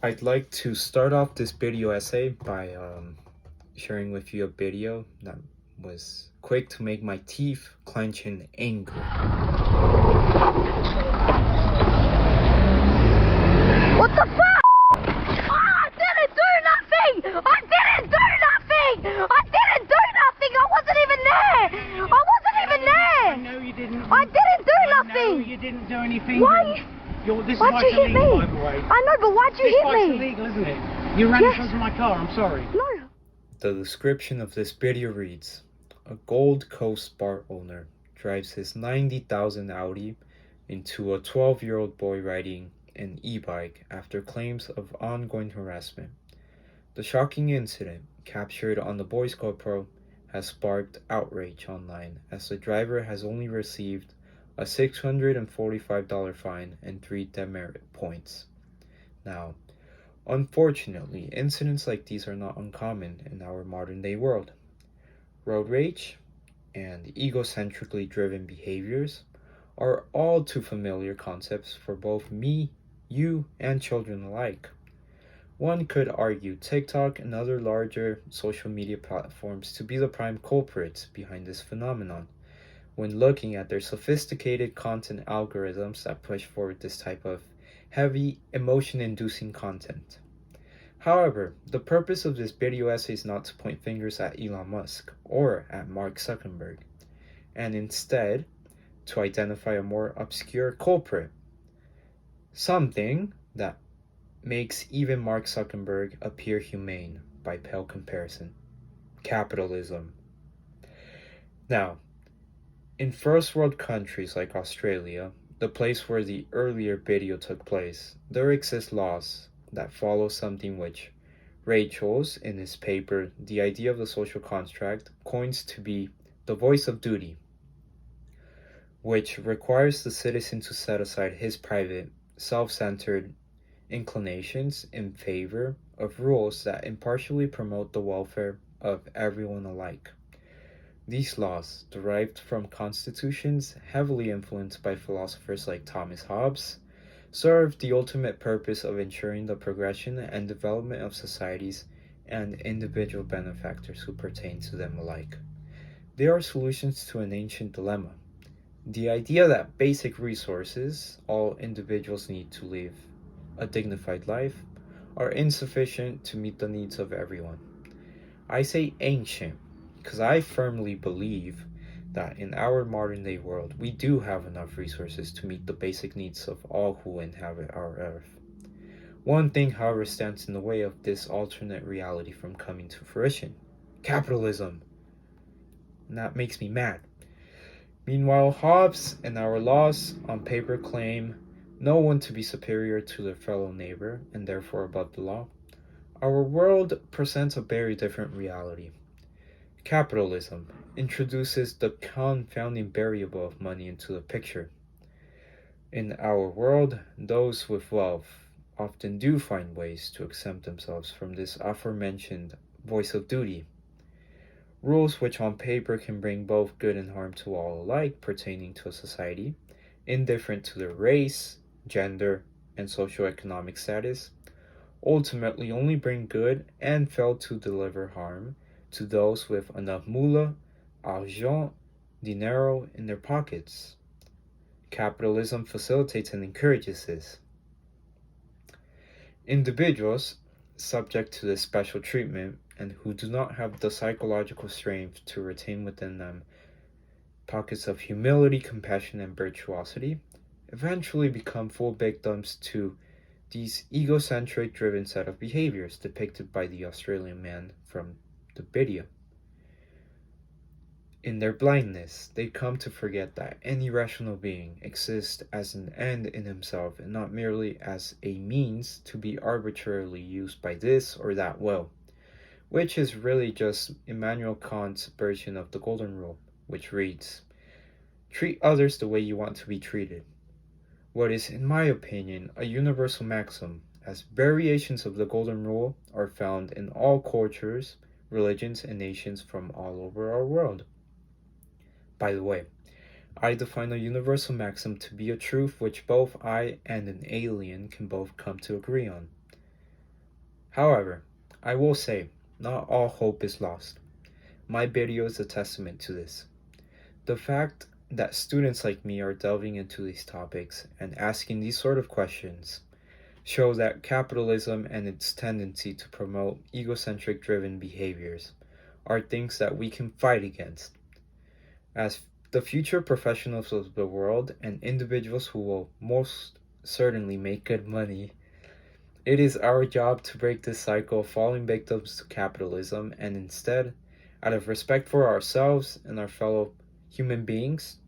I'd like to start off this video essay by sharing with you a video that was quick to make my teeth clench in anger. What the fuck? I didn't do nothing! I didn't do nothing! I didn't do nothing! I wasn't even there! I wasn't even there! I know you didn't. I didn't do nothing! No, you didn't do anything. Why? This Why'd bike's you hit illegal, me? by the way. I know, but why'd you This hit bike's me? illegal, isn't it? You ran in Yes. front of my car, I'm sorry. No. The description of this video reads, a Gold Coast bar owner drives his 90,000 Audi into a 12-year-old boy riding an e-bike after claims of ongoing harassment. The shocking incident, captured on the boy's GoPro, has sparked outrage online as the driver has only received a $645 fine and 3 demerit points. Now, unfortunately, incidents like these are not uncommon in our modern-day world. Road rage and egocentrically driven behaviors are all too familiar concepts for both me, you, and children alike. One could argue TikTok and other larger social media platforms to be the prime culprits behind this phenomenon, when looking at their sophisticated content algorithms that push forward this type of heavy, emotion-inducing content. However, the purpose of this video essay is not to point fingers at Elon Musk or at Mark Zuckerberg, and instead to identify a more obscure culprit, something that makes even Mark Zuckerberg appear humane by pale comparison: capitalism. Now, in first world countries like Australia, the place where the earlier video took place, there exist laws that follow something which Rachels, in his paper The Idea of the Social Contract, coins to be the voice of duty, which requires the citizen to set aside his private, self-centered inclinations in favor of rules that impartially promote the welfare of everyone alike. These laws, derived from constitutions heavily influenced by philosophers like Thomas Hobbes, serve the ultimate purpose of ensuring the progression and development of societies and individual benefactors who pertain to them alike. They are solutions to an ancient dilemma: the idea that basic resources all individuals need to live a dignified life are insufficient to meet the needs of everyone. I say ancient because I firmly believe that in our modern day world, we do have enough resources to meet the basic needs of all who inhabit our earth. One thing, however, stands in the way of this alternate reality from coming to fruition: capitalism. And that makes me mad. Meanwhile, Hobbes and our laws on paper claim no one to be superior to their fellow neighbor and therefore above the law. Our world presents a very different reality. Capitalism introduces the confounding variable of money into the picture. In our world, those with wealth often do find ways to exempt themselves from this aforementioned voice of duty. Rules which on paper can bring both good and harm to all alike pertaining to a society, indifferent to their race, gender, and socioeconomic status, ultimately only bring good and fail to deliver harm to those with enough moolah, argent, dinero in their pockets. Capitalism facilitates and encourages this. Individuals subject to this special treatment and who do not have the psychological strength to retain within them pockets of humility, compassion, and virtuosity eventually become full victims to these egocentric driven set of behaviors depicted by the Australian man from the video. In their blindness, they come to forget that any rational being exists as an end in himself and not merely as a means to be arbitrarily used by this or that will, which is really just Immanuel Kant's version of the Golden Rule, which reads, treat others the way you want to be treated. What is, in my opinion, a universal maxim, as variations of the Golden Rule are found in all cultures, religions, and nations from all over our world. By the way, I define a universal maxim to be a truth which both I and an alien can both come to agree on. However, I will say, not all hope is lost. My video is a testament to this. The fact that students like me are delving into these topics and asking these sort of questions shows that capitalism and its tendency to promote egocentric driven behaviors are things that we can fight against. As the future professionals of the world and individuals who will most certainly make good money, it is our job to break this cycle of falling victims to capitalism and instead, out of respect for ourselves and our fellow human beings,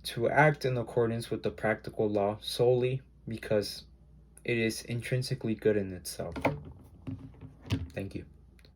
to act in accordance with the practical law solely because it is intrinsically good in itself. Thank you.